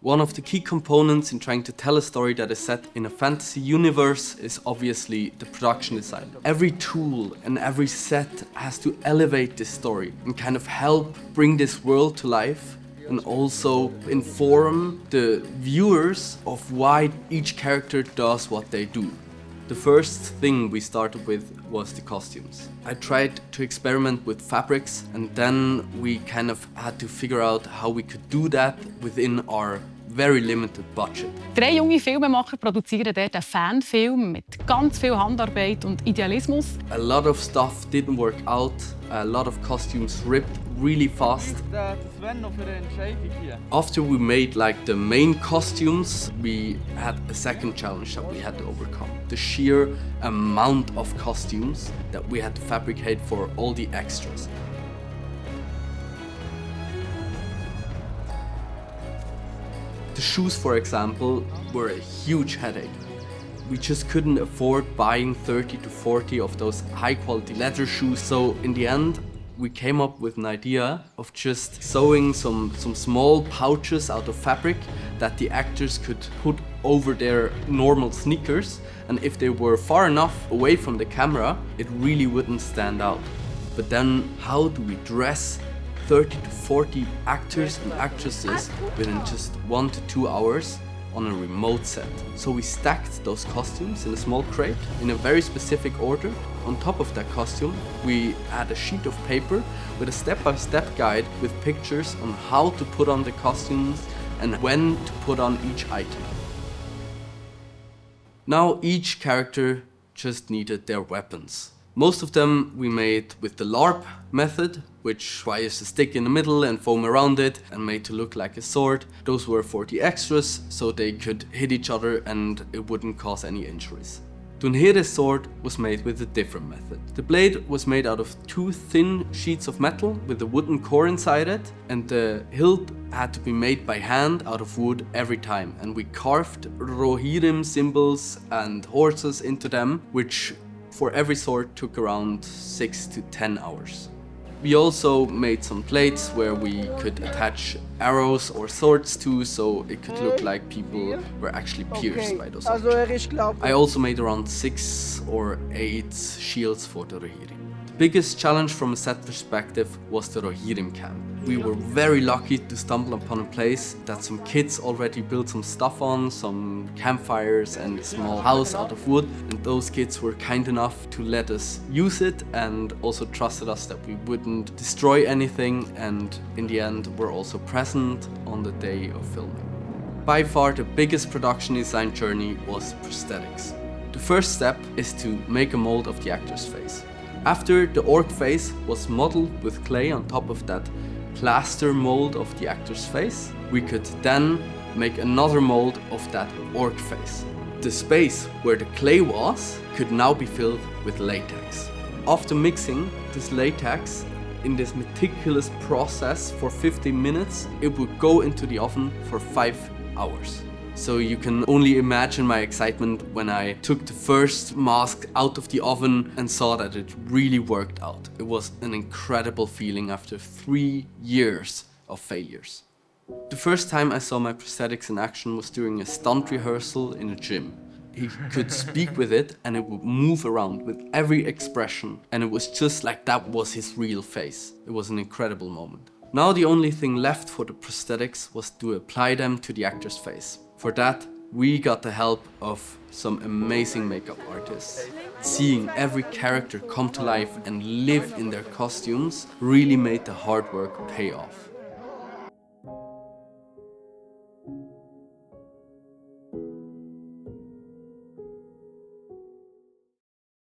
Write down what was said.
One of the key components in trying to tell a story that is set in a fantasy universe is obviously the production design. Every tool and every set has to elevate this story and kind of help bring this world to life and also inform the viewers of why each character does what they do. The first thing we started with was the costumes. I tried to experiment with fabrics and then we kind of had to figure out how we could do that within our very limited budget. 3 junge Filmemacher produzieren dort einen Fanfilm mit ganz viel Handarbeit und Idealismus. A lot of stuff didn't work out, a lot of costumes ripped really fast. Sven noch für eine Entscheidung hier. After we made like the main costumes, we had a second challenge that we had to overcome. The sheer amount of costumes that we had to fabricate for all the extras. The shoes, for example, were a huge headache. We just couldn't afford buying 30 to 40 of those high-quality leather shoes, so in the end, we came up with an idea of just sewing some small pouches out of fabric that the actors could put over their normal sneakers, and if they were far enough away from the camera, it really wouldn't stand out. But then, how do we dress 30 to 40 actors and actresses within just 1 to 2 hours on a remote set? So we stacked those costumes in a small crate in a very specific order. On top of that costume, we had a sheet of paper with a step-by-step guide with pictures on how to put on the costumes and when to put on each item. Now each character just needed their weapons. Most of them we made with the LARP method, which requires a stick in the middle and foam around it and made to look like a sword. Those were for the extras, so they could hit each other and it wouldn't cause any injuries. Dunhere's sword was made with a different method. The blade was made out of 2 thin sheets of metal with a wooden core inside it, and the hilt had to be made by hand out of wood every time. And we carved Rohirrim symbols and horses into them, which for every sword took around 6 to 10 hours. We also made some plates where we could attach arrows or swords to, so it could look like people were actually pierced by those objects. I also made around 6 or 8 shields for the Rohirrim. The biggest challenge from a set perspective was the Rohirrim camp. We were very lucky to stumble upon a place that some kids already built some stuff on, some campfires and a small house out of wood, and those kids were kind enough to let us use it and also trusted us that we wouldn't destroy anything, and in the end were also present on the day of filming. By far the biggest production design journey was prosthetics. The first step is to make a mold of the actor's face. After the orc face was modeled with clay on top of that plaster mold of the actor's face, we could then make another mold of that orc face. The space where the clay was could now be filled with latex. After mixing this latex in this meticulous process for 15 minutes, it would go into the oven for 5 hours. So you can only imagine my excitement when I took the first mask out of the oven and saw that it really worked out. It was an incredible feeling after 3 years of failures. The first time I saw my prosthetics in action was during a stunt rehearsal in a gym. He could speak with it and it would move around with every expression, and it was just like that was his real face. It was an incredible moment. Now the only thing left for the prosthetics was to apply them to the actor's face. For that, we got the help of some amazing makeup artists. Seeing every character come to life and live in their costumes really made the hard work pay off.